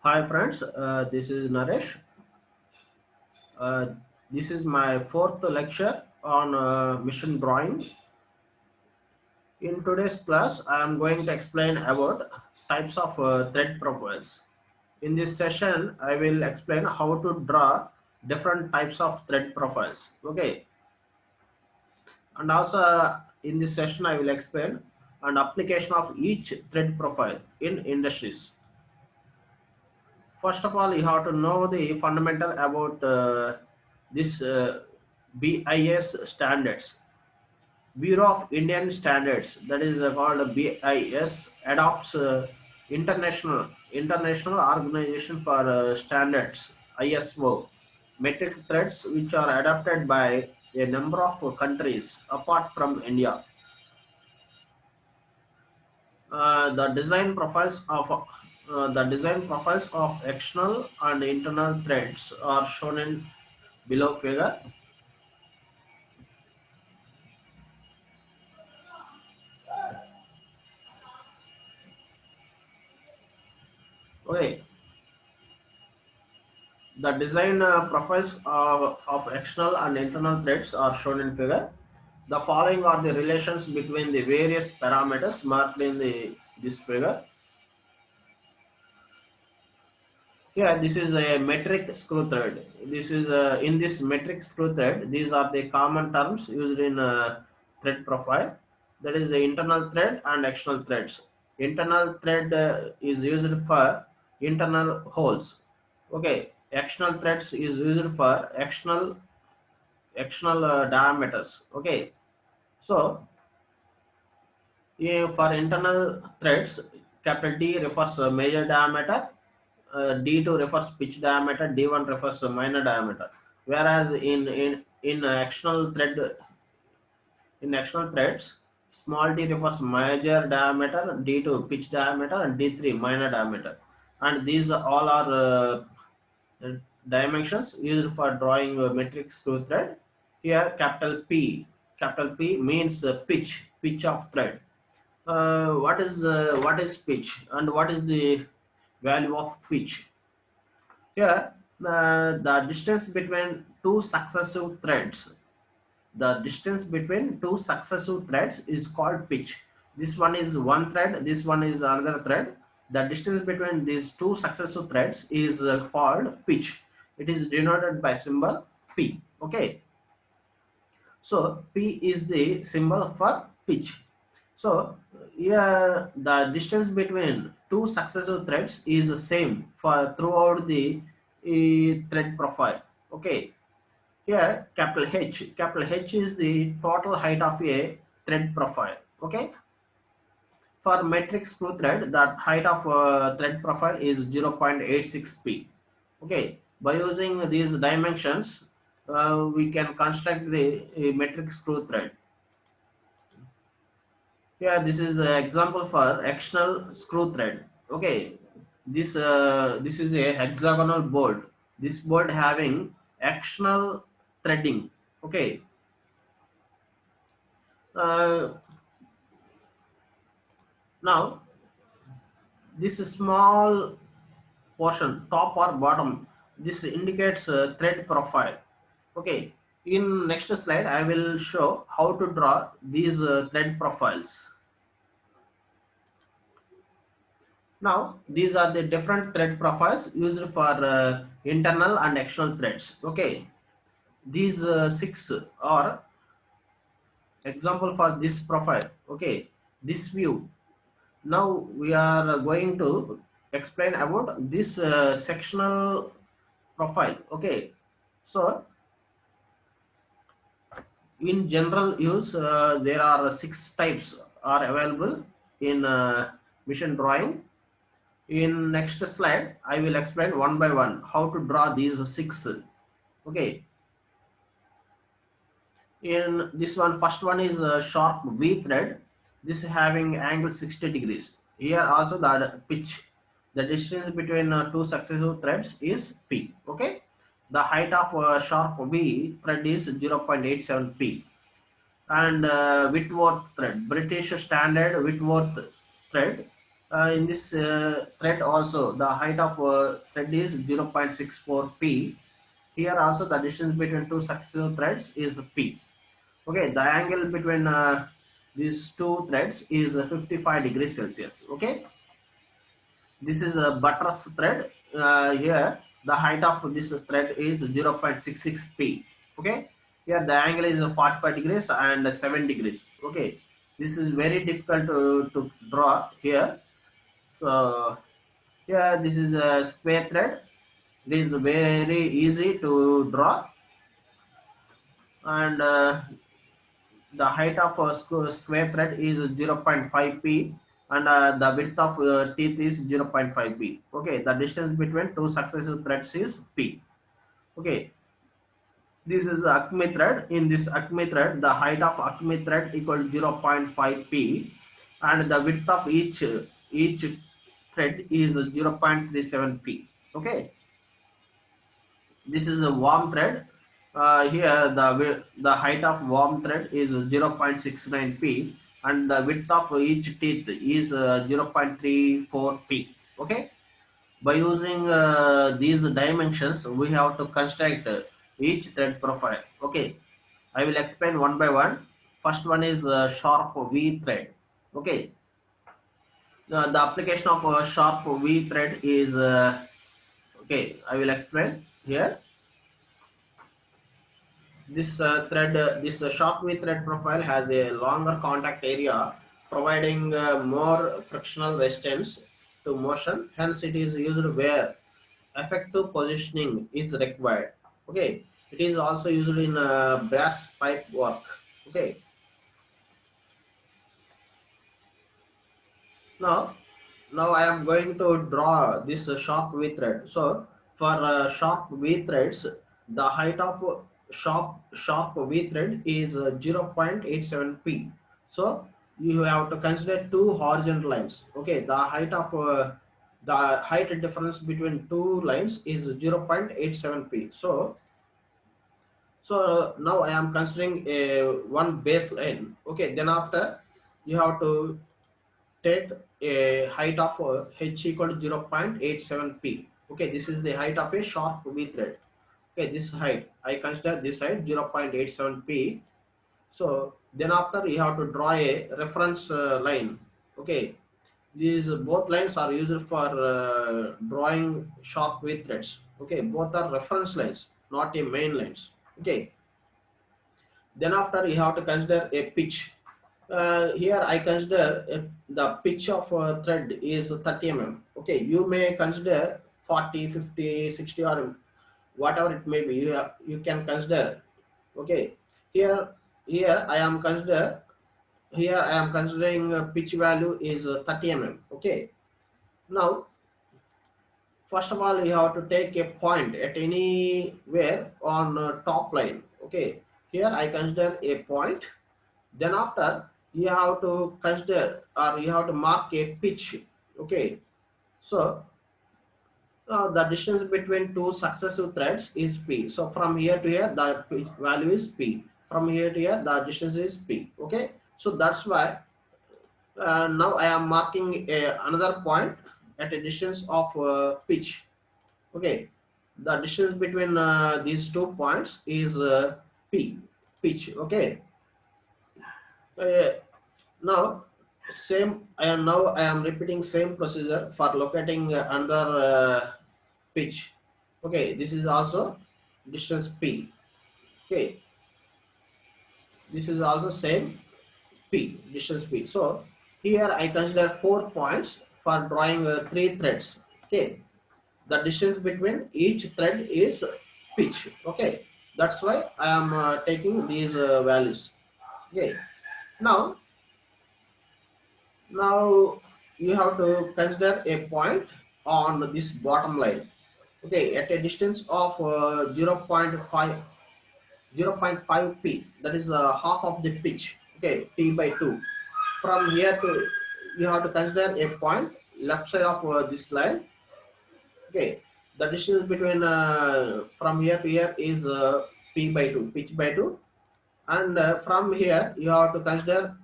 Hi friends, this is Naresh. Uh, this is my fourth lecture on mission drawing. In today's class, I am going to explain about types of thread profiles. In this session, I will explain how to draw different types of thread profiles. Okay, and also in this session, I will explain an application of each thread profile in industries. First of all, you have to know the fundamental about this BIS standards. Bureau of Indian Standards, that is called BIS, adopts international organization for standards ISO metric threads which are adopted by a number of countries apart from India. The design profiles of external and internal threads are shown in below figure. Okay, the design profiles of external and internal threads are shown in figure. The following are the relations between the various parameters marked in this figure. Here, this is a metric screw thread. This is in this metric screw thread. These are the common terms used in thread profile. That is the internal thread and external threads. Internal thread is used for internal holes. Okay, external threads is used for external diameters. Okay, so for internal threads, capital D refers major diameter, D2 refers pitch diameter, D1 refers minor diameter. Whereas in external threads, small d refers major diameter, D2 pitch diameter, and D3 minor diameter. And these all are dimensions used for drawing a metric screw thread. Here, capital P means pitch of thread. What is pitch and what is the value of pitch? Here, the distance between two successive threads. The distance between two successive threads is called pitch. This one is one thread. This one is another thread. The distance between these two successive threads is called pitch. It is denoted by symbol P. Okay. So P is the symbol for pitch. So here the distance between two successive threads is the same for throughout the thread profile. Okay. Here capital H is the total height of a thread profile. Okay. For metric screw thread, the height of thread profile is 0.86 p. Okay. By using these dimensions, we can construct the metric screw thread. Yeah, this is the example for external screw thread. Okay, this is a hexagonal bolt. This bolt having external threading. Okay, uh, now this small portion, top or bottom, this indicates thread profile. Okay, in next slide, I will show how to draw these thread profiles. Now, these are the different thread profiles used for internal and external threads. Okay, these six are example for this profile. Okay, this view. Now we are going to explain about this sectional profile. Okay, so in general use, there are six types are available in mission drawing. In next slide, I will explain one by one how to draw these six. Okay. In this one, first one is a sharp V thread. This having angle 60 degrees. Here also the pitch. The distance between two successive threads is P. Okay. The height of sharp V thread is 0.87 P. And Whitworth thread, British Standard Whitworth thread. In this thread also, the height of thread is 0.64 p. Here also the distance between two successive threads is p. Okay, the angle between these two threads is 55 degrees Celsius. Okay, this is a buttress thread. Here the height of this thread is 0.66 p. Okay, here the angle is 45 degrees and 7 degrees. Okay, this is very difficult to draw here. So here this is a square thread. It is very easy to draw, and the height of a square thread is 0.5 p, and the width of teeth is 0.5 p. Okay, the distance between two successive threads is p. Okay, this is acme thread. In this acme thread, the height of acme thread equal 0.5 p, and the width of each thread is 0.37 p. Okay, this is a warm thread. Here the height of warm thread is 0.69 p, and the width of each teeth is 0.34 p. Okay, by using these dimensions we have to construct each thread profile. Okay, I will explain one by one. First one is sharp V thread. Okay, the application of sharp V thread is okay, I will explain here. This sharp V thread profile has a longer contact area, providing more frictional resistance to motion. Hence, it is used where effective positioning is required. Okay, it is also used in brass pipe work. Okay, now I am going to draw this sharp V thread. So for sharp V threads, the height of sharp V thread is 0.87 p. So you have to consider two horizontal lines. Okay, the height difference between two lines is 0.87 p. So now I am considering a one base line. Okay, then after you have to take a height of h equal to 0.87 p. Okay, this is the height of a sharp V thread. Okay, this height I consider this height 0.87 p. So then after you have to draw a reference line. Okay, these both lines are used for drawing sharp V threads. Okay, both are reference lines, not a main lines. Okay, then after you have to consider a pitch. Here I consider the pitch of a thread is 30 mm. Okay, you may consider 40, 50, 60 or whatever it may be. You can consider. Okay, here I am considering pitch value is 30 mm. Okay, now first of all you have to take a point at anywhere on top line. Okay, here I consider a point. Then after you have to consider or you have to mark a pitch. Okay, so the distance between two successive threads is p. So from here to here the pitch value is p. From here to here the distance is p. Okay, so that's why now I am marking another point at a distance of pitch. Okay, the distance between these two points is p, pitch. Okay, uh, now I am repeating same procedure for locating another pitch. Okay, this is also distance p. Okay, this is also same p, distance p. So here I consider 4 points for drawing three threads. Okay, the distance between each thread is pitch. Okay, that's why I am taking these values. Okay, now now you have to consider a point on this bottom line. Okay, at a distance of 0.5 p, that is half of the pitch. Okay, p by 2. From here to you have to consider a point left side of this line. Okay, the distance between from here to here is p by 2, pitch by 2, and from here you have to consider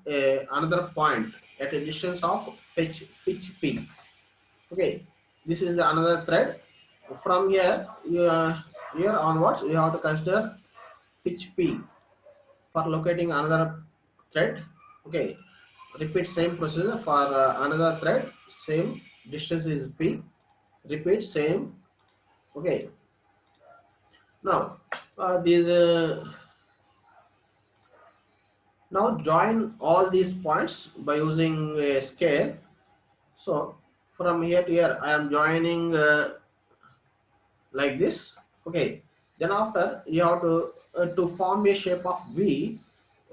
another point. at a distance of pitch P. Okay, this is another thread. From here, here onwards, you have to consider pitch P for locating another thread. Okay, repeat same procedure for another thread. Same distance is P. Repeat same. Okay, now these now join all these points by using a scale. So from here to here, I am joining like this. Okay, then after you have to form a shape of V.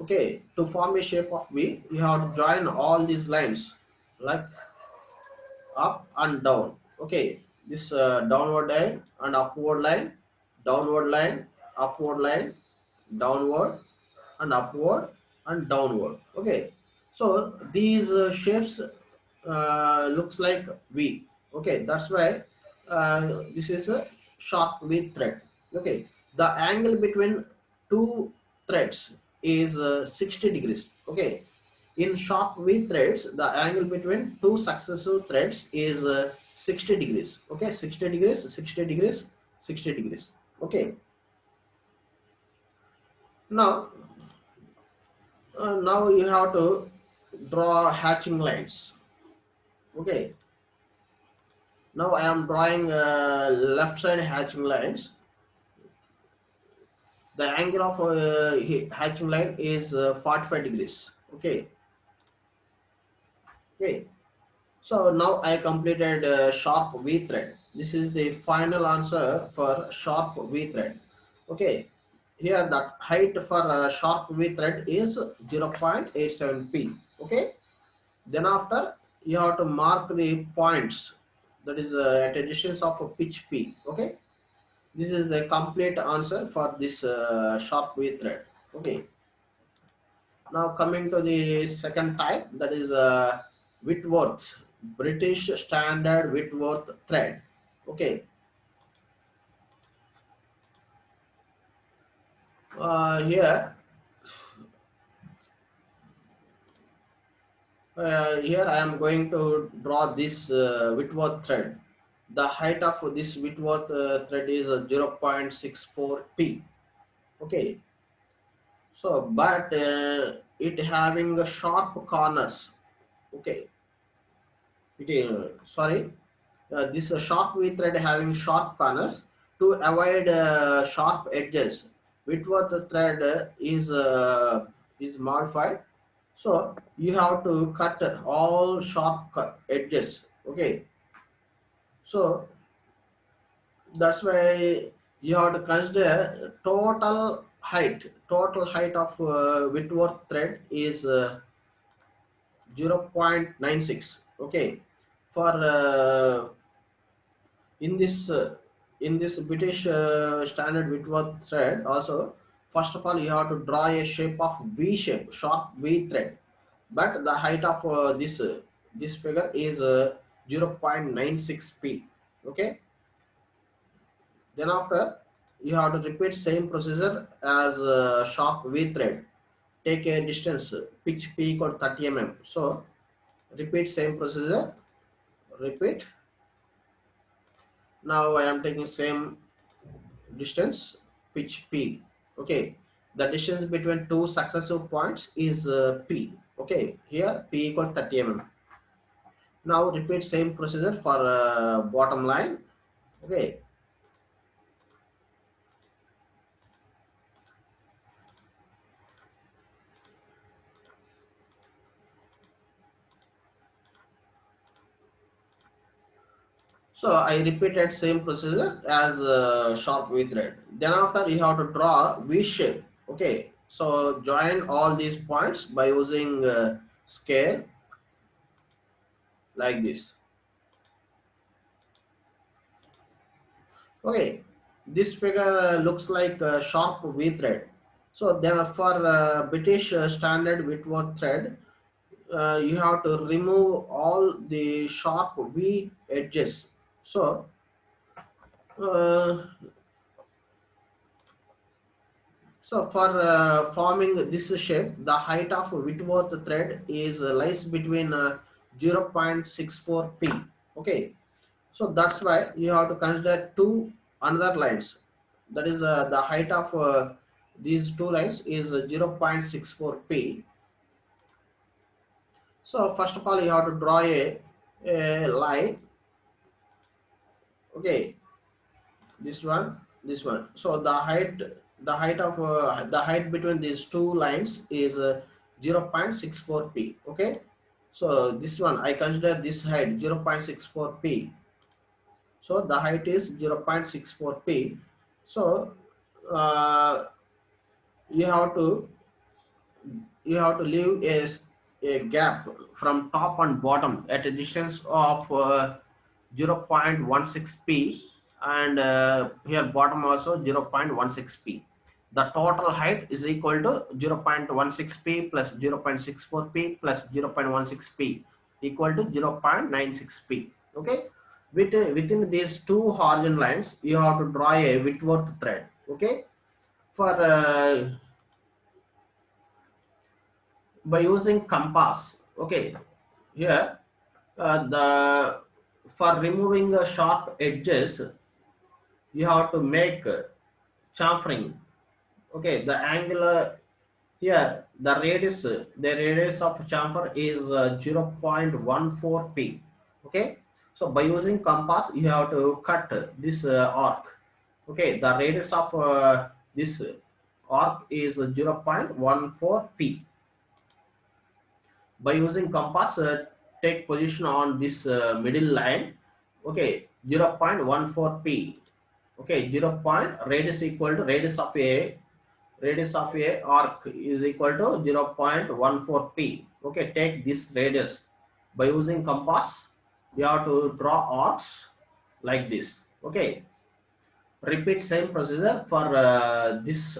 Okay, to form a shape of V, you have to join all these lines like up and down. Okay, this downward line and upward line, downward line, upward line, downward and upward and downward. Okay, so these shapes looks like V. Okay, that's why this is a sharp V thread. Okay, the angle between two threads is 60 degrees. Okay, in sharp V threads, the angle between two successive threads is 60 degrees. Okay, 60 degrees, 60 degrees, 60 degrees. Okay, now now you have to draw hatching lines. Okay, now I am drawing left side hatching lines. The angle of hatching line is 45 degrees. Okay, okay. So now I completed sharp V thread. This is the final answer for sharp V thread. Okay, here that height for sharp V thread is 0.87 p. Okay, then after you have to mark the points, that is at a distance of a pitch P. Okay, this is the complete answer for this sharp V thread. Okay, now coming to the second type, that is Whitworth, British Standard Whitworth thread. Okay, here here I am going to draw this Whitworth thread. The height of this Whitworth thread is 0.64 p. Okay, so but it having a sharp corners. Okay, it is sorry, this sharp V thread having sharp corners. To avoid sharp edges, Whitworth thread is modified. So you have to cut all sharp edges. Okay, so that's why you have to consider total height of Whitworth thread is 0.96. Okay, for in this British standard Whitworth thread also, first of all you have to draw a shape of V shape, sharp V thread, but the height of this figure is 0.96 p. Okay, then after you have to repeat same procedure as sharp V thread. Take a distance pitch P equal 30 mm. So repeat same procedure. Repeat. Now I am taking same distance pitch P. Okay, the distance between two successive points is P. Okay, here P equal 30 mm. Now repeat same procedure for bottom line. Okay, so I repeated same procedure as sharp V thread. Then after you have to draw V shape. Okay, so join all these points by using scale like this. Okay, this figure looks like a sharp V thread. So then for British standard Whitworth thread, you have to remove all the sharp V edges. So uh, So for forming this shape, the height of Whitworth thread is lies between 0.64 p. Okay, so that's why you have to consider two another lines. That is the height of these two lines is 0.64 p. So first of all, you have to draw a line. Okay, this one. So the height between these two lines is 0.64 p. Okay, so this one I consider this height 0.64 p. So the height is 0.64 p. So uh, you have to leave a gap from top and bottom at a distance of 0.16 p, and here bottom also 0.16 p. The total height is equal to 0.16 p plus 0.64 p plus 0.16 p equal to 0.96 p. Okay, within these two horizontal lines you have to draw a Whitworth thread. Okay, for by using compass. Okay, here the for removing sharp edges you have to make chamfering. Okay, the angular here the radius of chamfer is 0.14 p. Okay, so by using compass you have to cut this arc. Okay, the radius of this arc is 0.14 p. By using compass, take position on this middle line. Okay, 0.14 p. Okay, 0 point radius equal to radius of a arc is equal to 0.14 p. Okay, take this radius. By using compass you have to draw arcs like this. Okay, repeat same procedure for this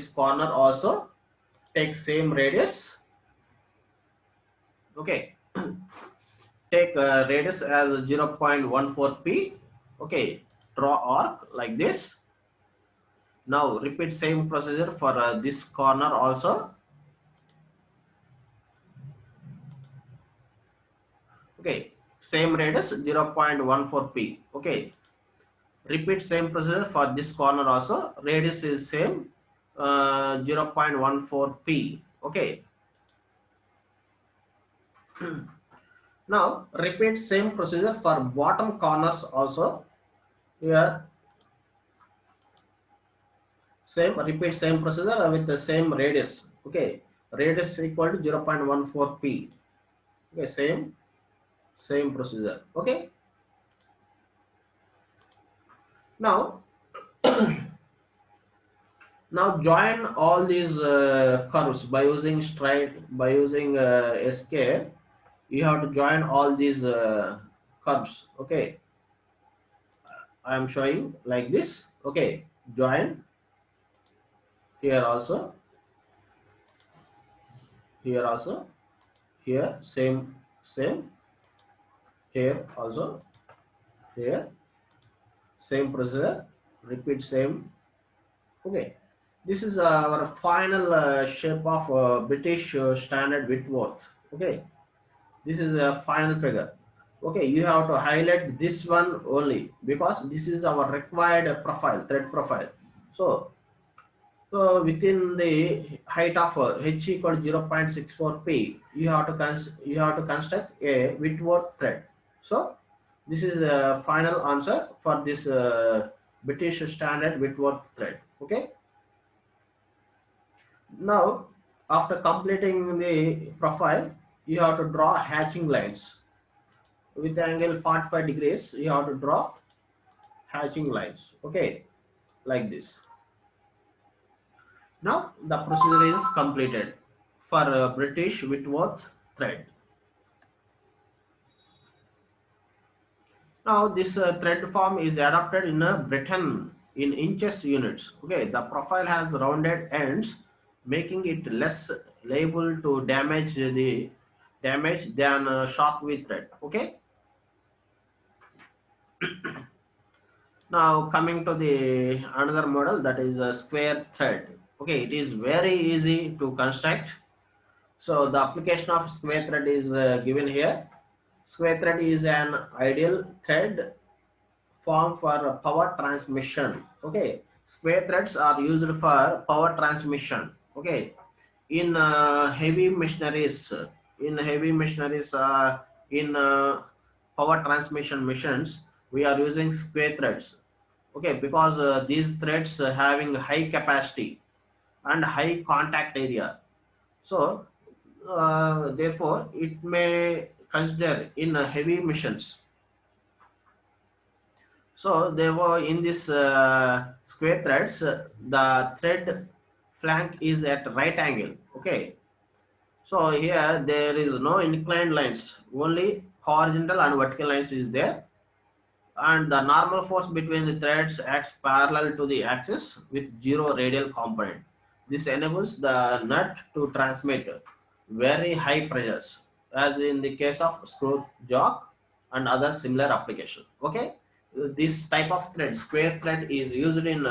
corner also. Take same radius. Okay, take radius as 0.14 p. Okay, draw arc like this. Now repeat same procedure for this corner also. Okay, same radius 0.14 p. Okay, repeat same procedure for this corner also. Radius is same 0.14 p. Okay, now repeat same procedure for bottom corners also. Here same repeat same procedure with the same radius. Okay, radius equal to 0.14 p. Okay, same procedure. Okay, now join all these curves by using escape. You have to join all these curves. Okay, I am showing like this. Okay, join here also, here also, here same, here also, here same procedure, repeat same. Okay, this is our final shape of British standard Whitworth. Okay, this is a final figure. Okay, you have to highlight this one only because this is our required profile, thread profile. So within the height of h equal to 0.64 p, you have to construct a Whitworth thread. So this is the final answer for this British standard Whitworth thread. Okay, now after completing the profile you have to draw hatching lines with angle 45 degrees. You have to draw hatching lines. Okay, like this. Now the procedure is completed for British Whitworth thread. Now this thread form is adopted in Britain in inches units. Okay, the profile has rounded ends, making it less liable to damage than shockwave thread. Okay. Now coming to the another model, that is a square thread. Okay, it is very easy to construct. So the application of square thread is given here. Square thread is an ideal thread form for power transmission. Okay, square threads are used for power transmission. Okay, in heavy machineries, in power transmission machines, we are using square threads. Okay, because these threads having high capacity and high contact area. So therefore it may consider in heavy missions. So they were in this square threads, the thread flank is at right angle. Okay. So here there is no inclined lines, only horizontal and vertical lines is there, and the normal force between the threads acts parallel to the axis with zero radial component. This enables the nut to transmit very high pressures, as in the case of screw jock and other similar application. Okay, this type of thread, square thread, is used in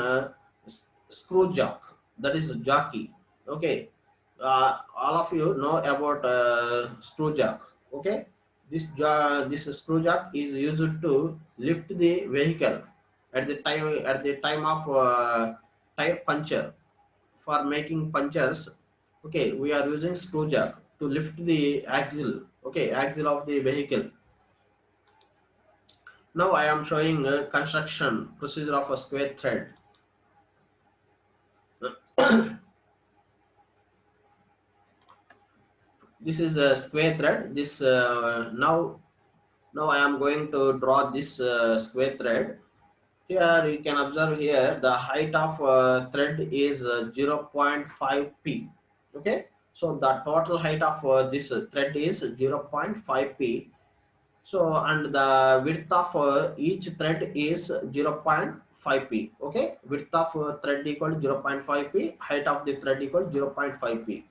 screw jock, that is jockey. Okay, all of you know about screw jock. Okay, this screw jack is used to lift the vehicle at the time of tire puncture. For making punctures, okay, we are using screw jack to lift the axle. Okay, axle of the vehicle. Now I am showing a construction procedure of a square thread. This is a square thread. This now I am going to draw this square thread. Here you can observe here the height of thread is 0.5 p. Okay, so the total height of this thread is 0.5 p. So and the width of each thread is 0.5 p. Okay, width of thread equal to 0.5 p, height of the thread equal to 0.5 p.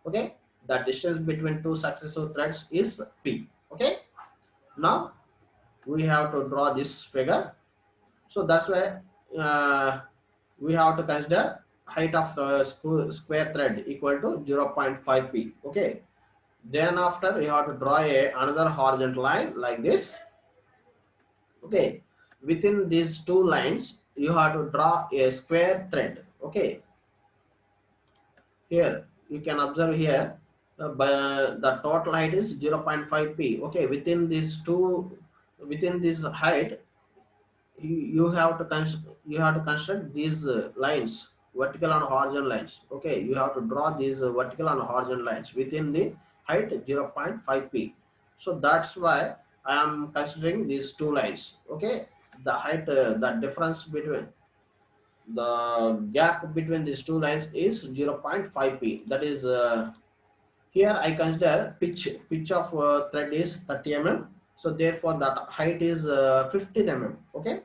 Okay, the distance between two successive threads is p. Okay, now we have to draw this figure. So that's why uh, we have to consider height of the square thread equal to 0.5 p. Okay, then after we have to draw another horizontal line like this. Okay, within these two lines you have to draw a square thread. Okay, here you can observe here the total height is 0.5 p. Okay, within this height you have to you have to construct these lines, vertical and horizontal lines. Okay, you have to draw these vertical and horizontal lines within the height 0.5 p. So that's why I am considering these two lines. Okay, the height, the difference between the gap between these two lines is 0.5 p. That is here I consider pitch of thread is 30 mm. So therefore that height is 15 mm. Okay,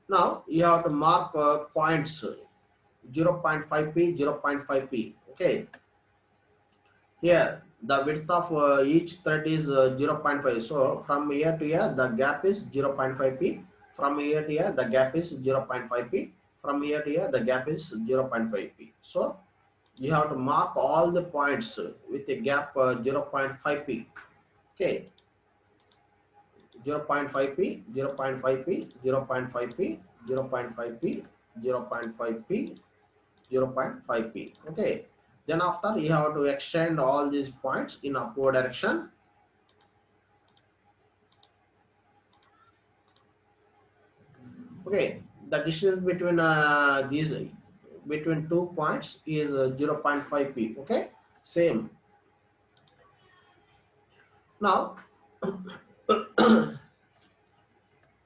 now you have to mark points 0.5 p, 0.5 p. Okay, here the width of each thread is 0.5. So from here to here the gap is 0.5 p. From here to here the gap is 0.5 p. From here to here the gap is 0.5 p. So you have to mark all the points with a gap 0.5 p. Okay, 0.5 p, 0.5 p, 0.5 p, 0.5 p, 0.5 p, 0.5 p. Okay, then after you have to extend all these points in upward direction. Okay, the distance between these between two points is 0.5 p. Okay, same. Now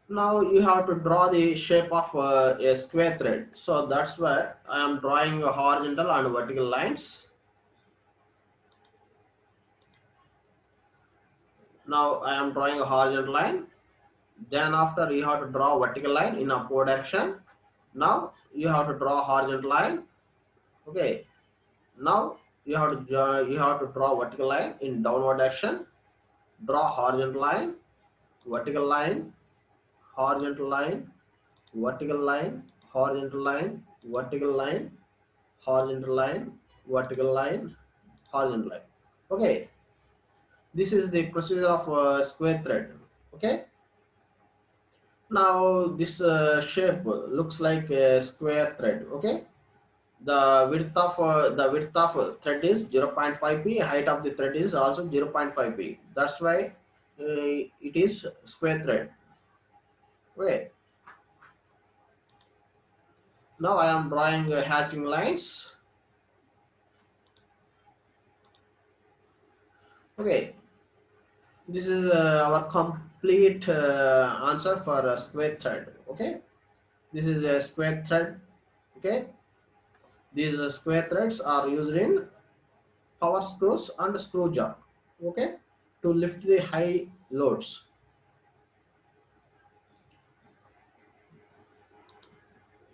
now you have to draw the shape of a square thread. So that's why I am drawing a horizontal and vertical lines. Now I am drawing a horizontal line. Then after you have to draw a vertical line in upward direction. Now you have to draw a horizontal line. Okay, now you have to draw a vertical line in downward direction. Draw horizontal line, vertical line, horizontal line, vertical line, horizontal line, vertical line, horizontal line, vertical line, horizontal line. Okay, this is the procedure of square thread. Okay, now this shape looks like a square thread. Okay, the width of thread is 0.5 p, height of the thread is also 0.5 p. That's why it is square thread. Okay, now I am drawing hatching lines. Okay, this is our complete answer for a square thread. Okay, this is a square thread. Okay, these square threads are used in power screws and screw job. Okay, to lift the high loads.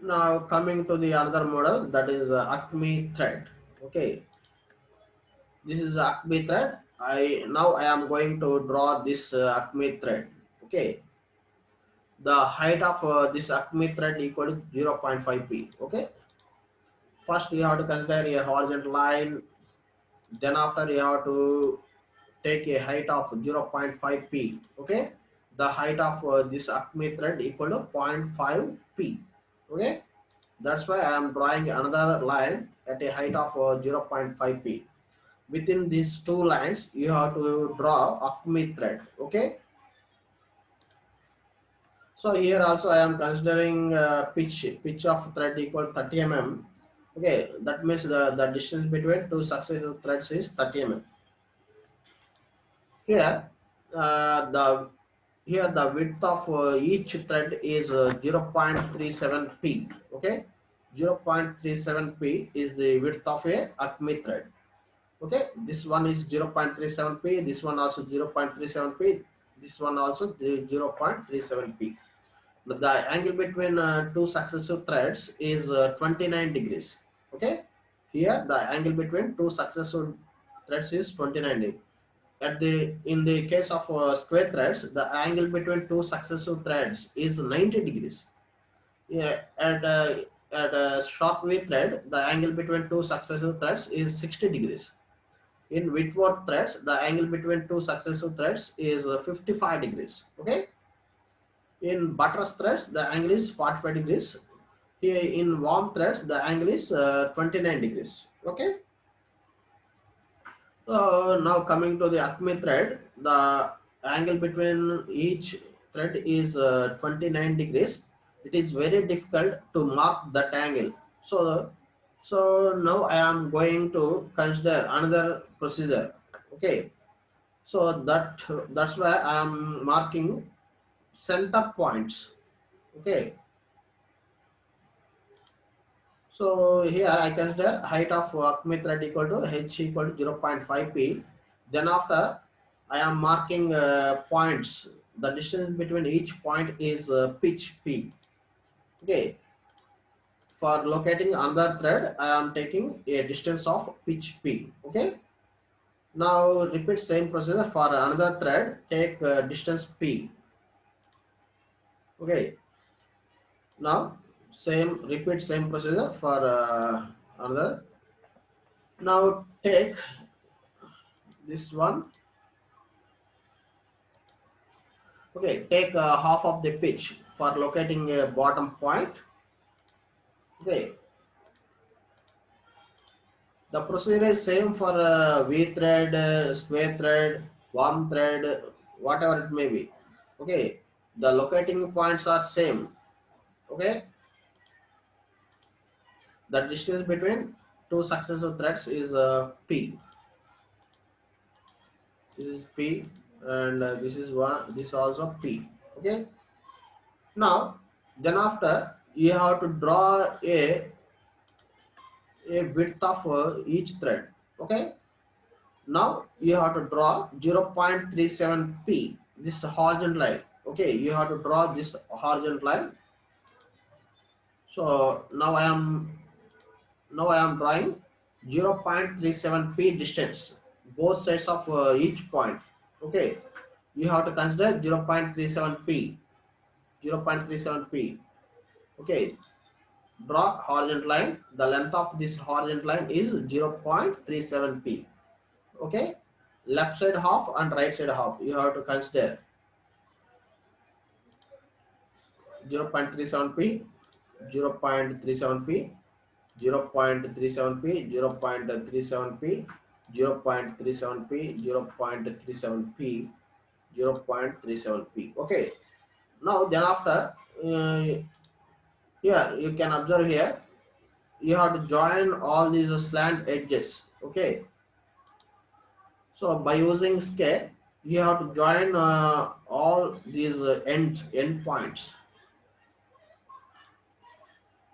Now coming to the another model, that is Acme thread. Okay, this is Acme thread. I am going to draw this Acme thread. Okay, the height of this Acme thread equal to 0.5 p. Okay, first you have to consider a horizontal line. Then after you have to take a height of 0.5 p. Okay, the height of this Acme thread equal to zero point 0.5 p. Okay, that's why I am drawing another line at a height of 0.5 p. Within these two lines you have to draw Acme thread. Okay, so here also I am considering pitch of thread equal to 30 mm. Okay, that means the distance between two successive threads is 30 mm. Here, the width of each thread is 0.37 p. Okay, 0.37 p is the width of a Acme thread. Okay, this one is 0.37 p. This one also 0.37 p. This one also 0.37 p. The angle between two successive threads is 29 degrees. Okay, here the angle between two successive threads is 29 degrees. In the case of square threads, the angle between two successive threads is 90 degrees. Yeah, at a short wave thread, the angle between two successive threads is 60 degrees. In Whitworth threads, the angle between two successive threads is 55 degrees. Okay. In buttress threads, the angle is 45 degrees. Here in warm threads, the angle is 29 degrees. Okay. So now coming to the Acme thread, the angle between each thread is 29 degrees. It is very difficult to mark that angle. So now I am going to consider another procedure. Okay. So that's why I am marking center points. Okay. So here I consider height of Acme thread equal to h equal to 0.5 p. Then after I am marking points. The distance between each point is pitch p. Okay. For locating another thread, I am taking a distance of pitch p. Okay. Now repeat same procedure for another thread. Take distance p. Okay. Now repeat same procedure for another. Now take this one. Okay, take half of the pitch for locating a bottom point. Okay, the procedure is same for V thread, square thread, warm thread, whatever it may be. Okay, the locating points are same. Okay, the distance between two successive threads is P. This is P, and this is one. This also P. Okay. Now, then after you have to draw a width of each thread. Okay, now you have to draw 0.37 p, this horizontal line. Okay, you have to draw this horizontal line. So now I am drawing 0.37 p distance both sides of each point. Okay, you have to consider 0.37 p. Okay, Draw horizontal line. The length of this horizontal line is 0.37p. Okay, left side half and right side half you have to consider 0.37p, 0.37p, 0.37p, 0.37p, 0.37p, 0.37p, 0.37p. Okay, now then after here you can observe here you have to join all these slant edges. Okay, so by using scale you have to join all these end points.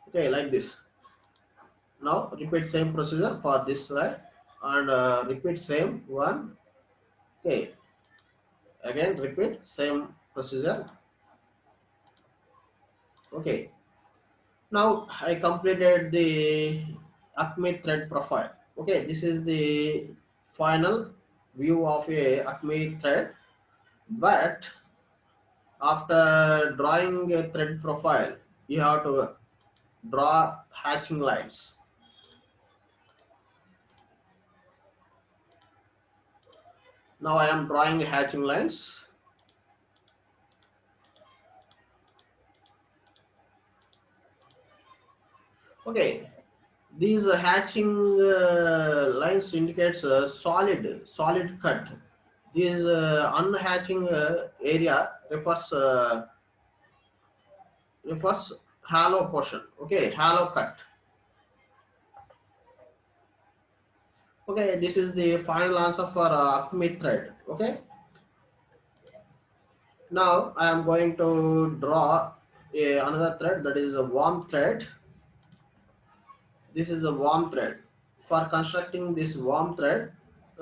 Okay, like this. Now repeat same procedure for this side and repeat same one. Okay, again repeat same procedure. Okay, now I completed the Acme thread profile. Okay, this is the final view of a Acme thread, but after drawing a thread profile you have to draw hatching lines. Now I am drawing hatching lines. Okay, these hatching lines indicates a solid cut. This unhatching area refers hollow portion. Okay, hollow cut. Okay, this is the final answer for Acme thread. Okay, now I am going to draw another thread, that is a worm thread. This is a worm thread. For constructing this worm thread,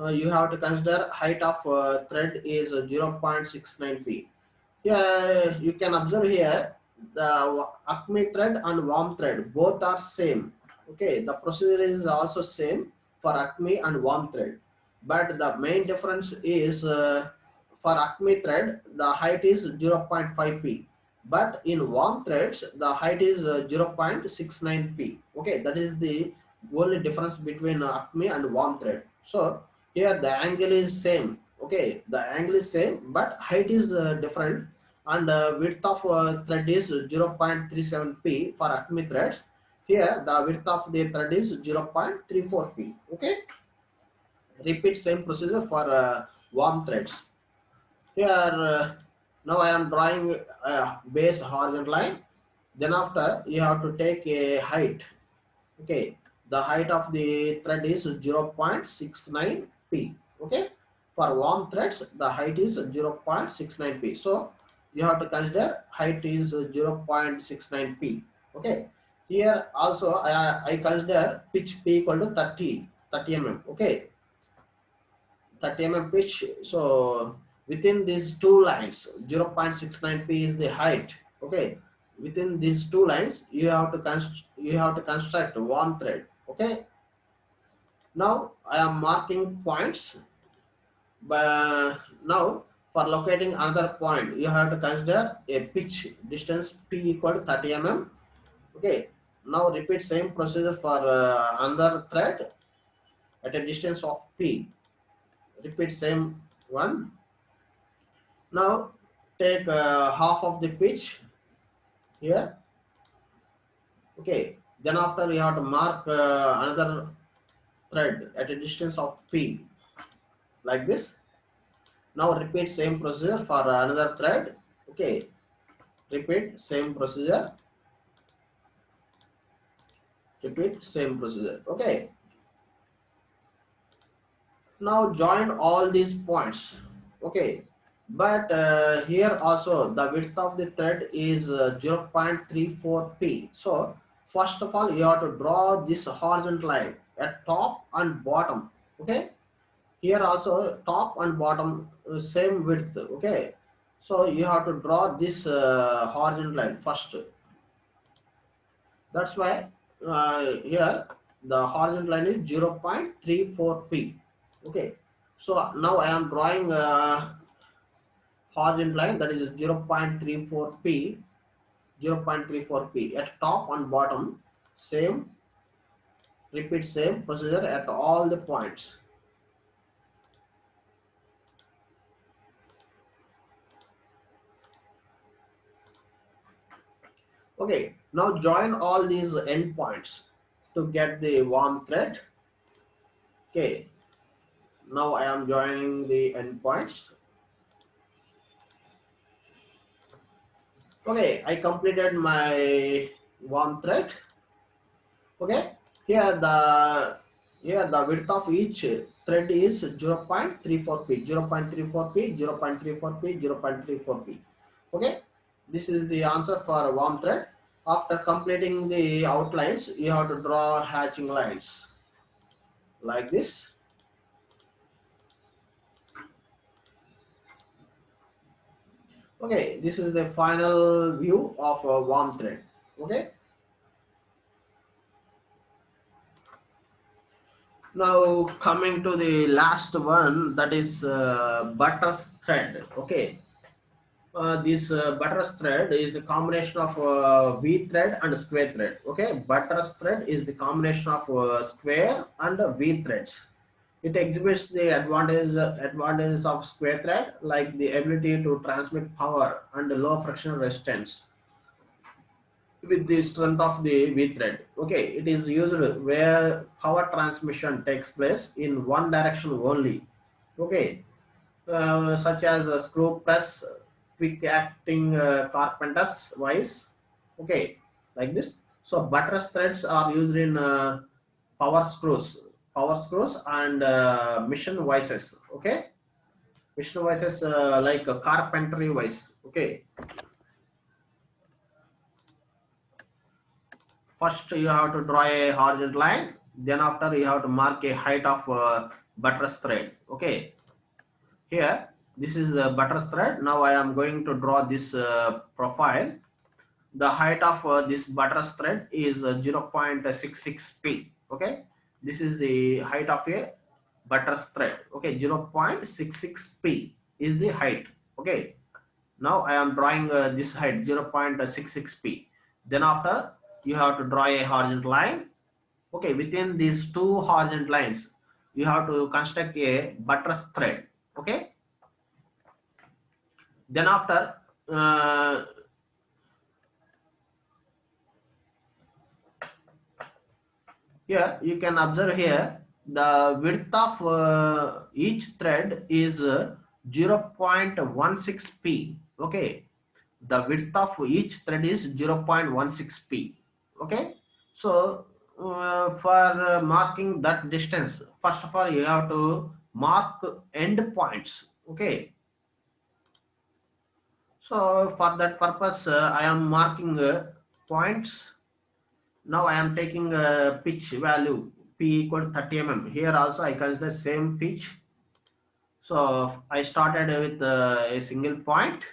you have to consider height of thread is 0.69p. Here you can observe here the Acme thread and worm thread both are same. Okay, the procedure is also same for Acme and worm thread, but the main difference is for Acme thread the height is 0.5p, but in worm threads the height is 0.69p. Okay, that is the only difference between Acme and worm thread. So here the angle is same. Okay, the angle is same but height is different, and width of thread is 0.37p for Acme threads. Here the width of the thread is 0.34p. Okay, repeat same procedure for worm threads. Here now I am drawing a base horizontal line. Then after you have to take a height. Okay, the height of the thread is 0.69p. Okay, for worm threads the height is 0.69p. So you have to consider height is 0.69p. Okay, here also I consider pitch p equal to 30 mm. Okay, 30 mm pitch. So within these two lines 0.69p is the height. Okay, within these two lines you have to construct one thread. Okay, now I am marking points, but now for locating another point you have to consider a pitch distance p equal to 30 mm. Okay, now repeat same procedure for another thread at a distance of p. Repeat same one. Now take half of the pitch here. Okay, then after you have to mark another thread at a distance of p, like this. Now repeat same procedure for another thread. Okay, repeat same procedure. Repeat same procedure. Okay, now join all these points. Okay, but here also the width of the thread is 0.34p. So first of all you have to draw this horizontal line at top and bottom. Okay, here also top and bottom same width. Okay, so you have to draw this horizontal line first. That's why here the horizontal line is 0.34p. Okay, so now I am drawing horizontal line that is 0.34p, 0.34p at top and bottom. Same, repeat same procedure at all the points. Okay, now join all these endpoints to get the warm thread. Okay, now I am joining the endpoints. Okay, I completed my warm thread. Okay, here the width of each thread is 0.34p, 0.34p, 0.34p, 0.34p. Okay, this is the answer for warm thread. After completing the outlines, you have to draw hatching lines like this. Okay, this is the final view of a warm thread. Okay, now coming to the last one, that is buttress thread. Okay, this buttress thread is the combination of V thread and square thread. Okay, buttress thread is the combination of square and V threads. It exhibits the advantages of square thread, like the ability to transmit power and low frictional resistance with the strength of the V thread. Okay, it is used where power transmission takes place in one direction only. Okay, such as screw press, quick acting carpenter's vice. Okay, like this. So buttress threads are used in power screws, and mission vices. Okay, mission vices like a carpentry vice. Okay, first you have to draw a horizontal line, then after you have to mark a height of buttress thread. Okay, here this is the buttress thread. Now I am going to draw this profile. The height of this buttress thread is 0.66p. Okay, this is the height of a buttress thread. Okay, 0.66p is the height. Okay, now I am drawing this height 0.66p. Then after you have to draw a horizontal line. Okay, within these two horizontal lines you have to construct a buttress thread. Okay, then after here you can observe here the width of each thread is 0.16p. Okay, the width of each thread is 0.16p. Okay, so for marking that distance, first of all you have to mark end points. Okay, so for that purpose I am marking points. Now I am taking a pitch value p equal to 30 mm. Here also I consider same pitch. So I started with a single point.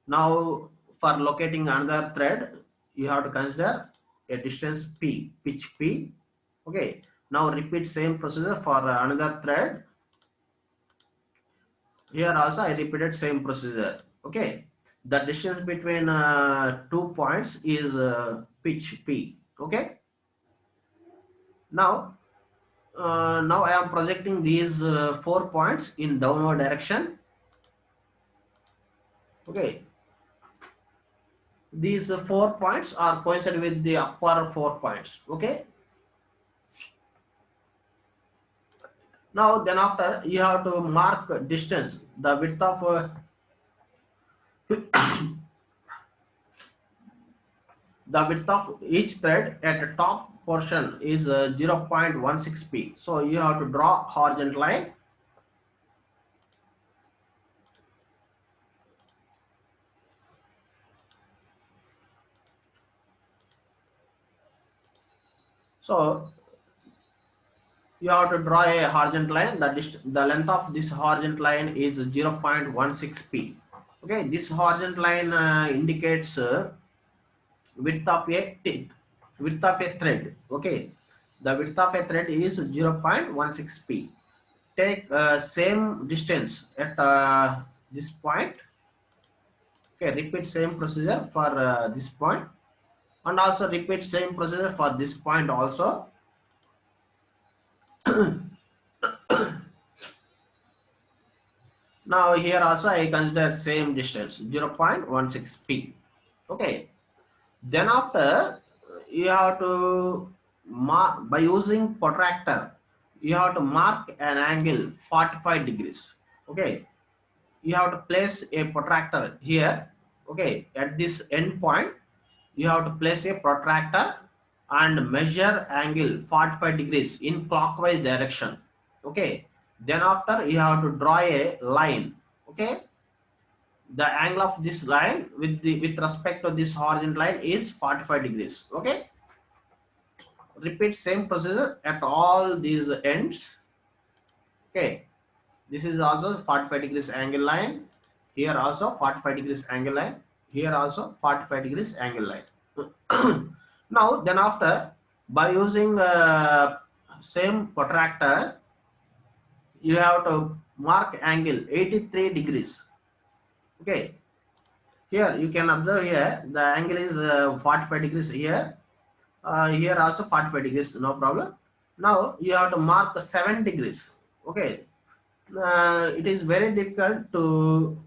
Now for locating another thread, you have to consider a distance p, pitch p. Okay. Now repeat same procedure for another thread. Here also I repeated same procedure. Okay. The distance between two points is pitch p. Okay. Now I am projecting these 4 points in downward direction. Okay, these 4 points are coincident with the upper 4 points. Okay, now then after you have to mark distance, the width of each thread at the top portion is 0.16p. So you have to draw horizontal line. So you have to draw a horizontal line. The length of this horizontal line is 0.16p. Okay, this horizontal line indicates width of a thread. Okay, the width of a thread is 0.16p. Take same distance at this point. Okay, repeat same procedure for this point. and also repeat same procedure for this point also. Now here also I consider same distance 0.16 p. Okay. Then after you have to mark by using protractor. You have to mark an angle 45 degrees. Okay. You have to place a protractor here. Okay. At this end point, you have to place a protractor and measure angle 45 degrees in clockwise direction. Okay. Then after you have to draw a line. Okay. The angle of this line with respect to this horizontal line is 45 degrees. Okay. Repeat same procedure at all these ends. Okay. This is also 45 degrees angle line. Here also 45 degrees angle line. Here also 45 degrees angle line. Now then after, by using same protractor, you have to mark angle 83 degrees. Okay. Here you can observe here the angle is 45 degrees here. Here also 45 degrees, no problem. Now you have to mark 7 degrees. Okay. It is very difficult to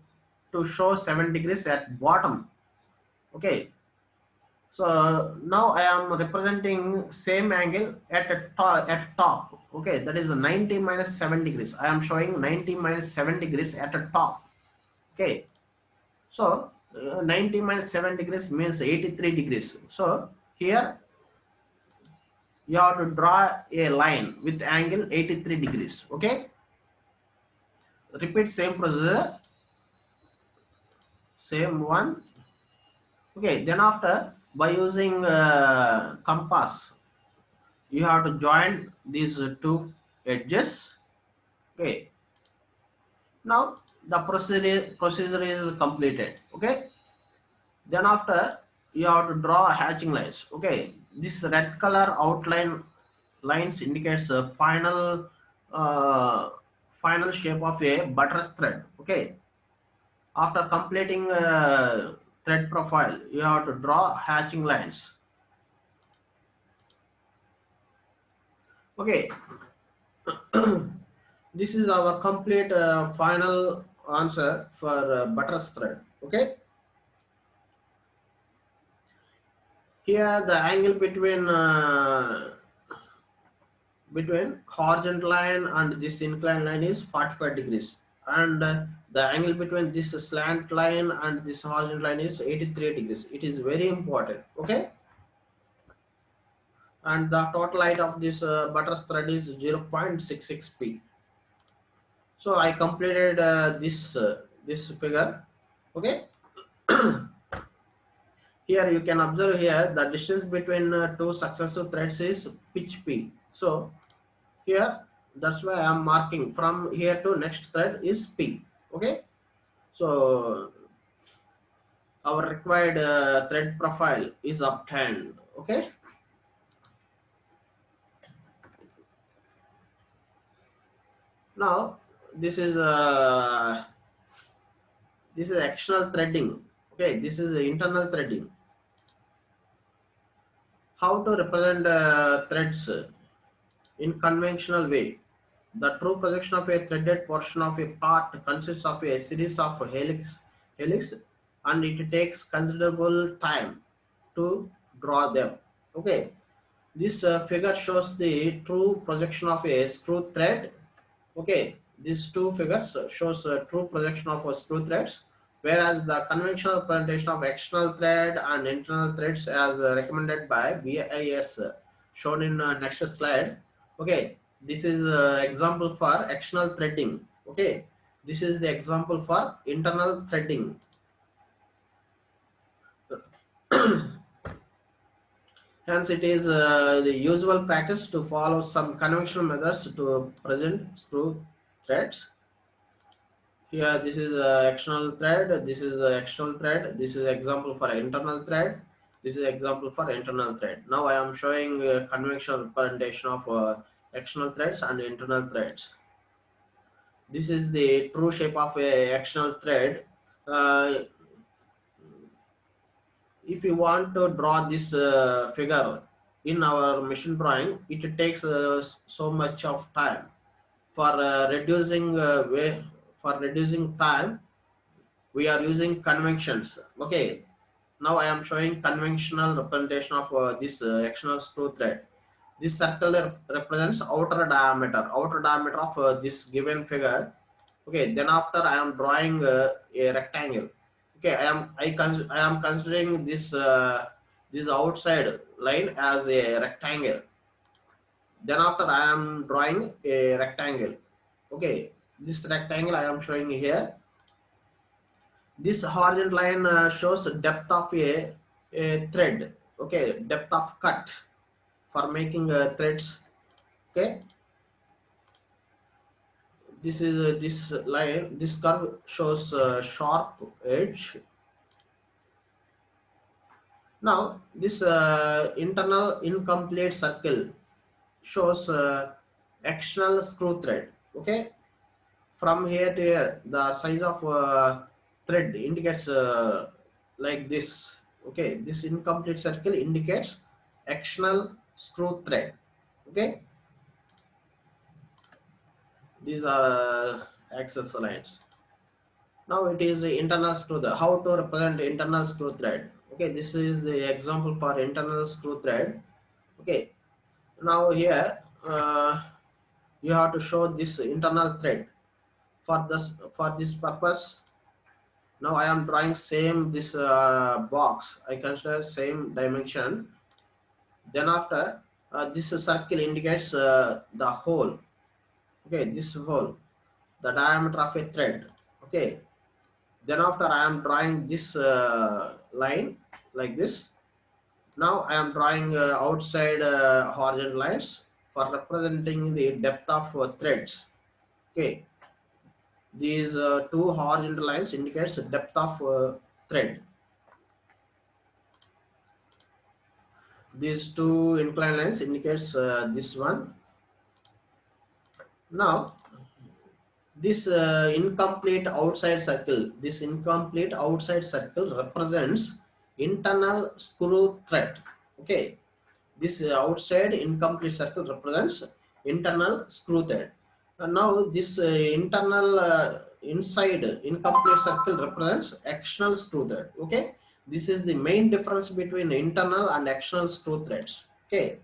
show 7 degrees at bottom. Okay. So now I am representing same angle at top. Okay, that is 90 minus 7 degrees. I am showing 90 minus 7 degrees at the top. Okay. So 90 minus 7 degrees means 83 degrees. So here you have to draw a line with angle 83 degrees. Okay. Repeat same procedure. Same one. Okay. Then after, by using compass, you have to join these two edges. Okay. Now the procedure is completed. Okay. Then after, you have to draw hatching lines. Okay, this red color outline lines indicates a uh, final shape of a buttress thread. Okay, after completing thread profile, you have to draw hatching lines. Okay. This is our complete final answer for buttress thread. Okay, here the angle between horizontal line and this inclined line is 45 degrees, and the angle between this slant line and this horizontal line is 83 degrees. It is very important. Okay, and the total height of this buttress thread is 0.66 p. So I completed this figure. Okay. Here you can observe here the distance between two successive threads is pitch p. So here, that's why I am marking from here to next thread is p. Okay, so our required thread profile is obtained. Okay, now this is external threading. Okay, this is internal threading. How to represent threads in conventional way? The true projection of a threaded portion of a part consists of a series of helix, and it takes considerable time to draw them. Okay, this figure shows the true projection of a screw thread. Okay, these two figures shows a true projection of a screw threads, whereas the conventional presentation of external thread and internal threads as recommended by BIS shown in next slide. Okay, this is example for external threading. Okay, this is the example for internal threading. Hence, it is the usual practice to follow some conventional methods to present screw threads. Here, this is external thread. This is external thread. This is example for internal thread. This is example for internal thread. Now, I am showing conventional representation of external threads and internal threads. This is the true shape of a external thread. Uh, if you want to draw this figure in our machine drawing, it takes so much of time. For reducing way, for reducing time, we are using conventions. Okay, now I am showing conventional representation of this external screw thread. This circle represents outer diameter of this given figure. Okay, then after I am drawing a rectangle. Okay, I am considering this outside line as a rectangle. Then after I am drawing a rectangle. Okay, this rectangle I am showing here. This horizontal line shows depth of a thread. Okay, depth of cut for making threads. Okay, this is this line. This curve shows sharp edge. Now this internal incomplete circle shows external screw thread. Okay, from here to here, the size of thread indicates like this. Okay, this incomplete circle indicates external screw thread. Okay, these are axis lines. Now it is the internal screw thread. How to represent internal screw thread? Okay, this is the example for internal screw thread. Okay, now here you have to show this internal thread. For this purpose, now I am drawing same this box. I consider same dimension. Then after this circle indicates the hole. Okay, this hole, the diameter of a thread. Okay, then after I am drawing this line like this. Now I am drawing outside horizontal lines for representing the depth of threads. Okay, these two horizontal lines indicates depth of thread. These two inclined lines indicates this one. Now this incomplete outside circle represents internal screw thread. Okay, this outside incomplete circle represents internal screw thread. Now this internal inside incomplete circle represents external screw thread. Okay, this is the main difference between internal and external screw threads. Okay,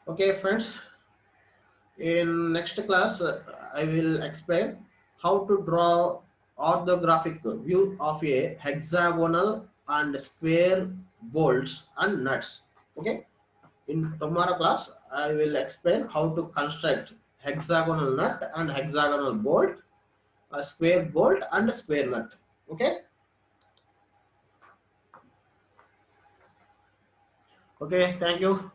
okay friends, in next class I will explain how to draw orthographic view of a hexagonal and square bolts and nuts. Okay, in tomorrow class I will explain how to construct hexagonal nut and hexagonal bolt, a square bolt and a square nut. Okay, okay, thank you.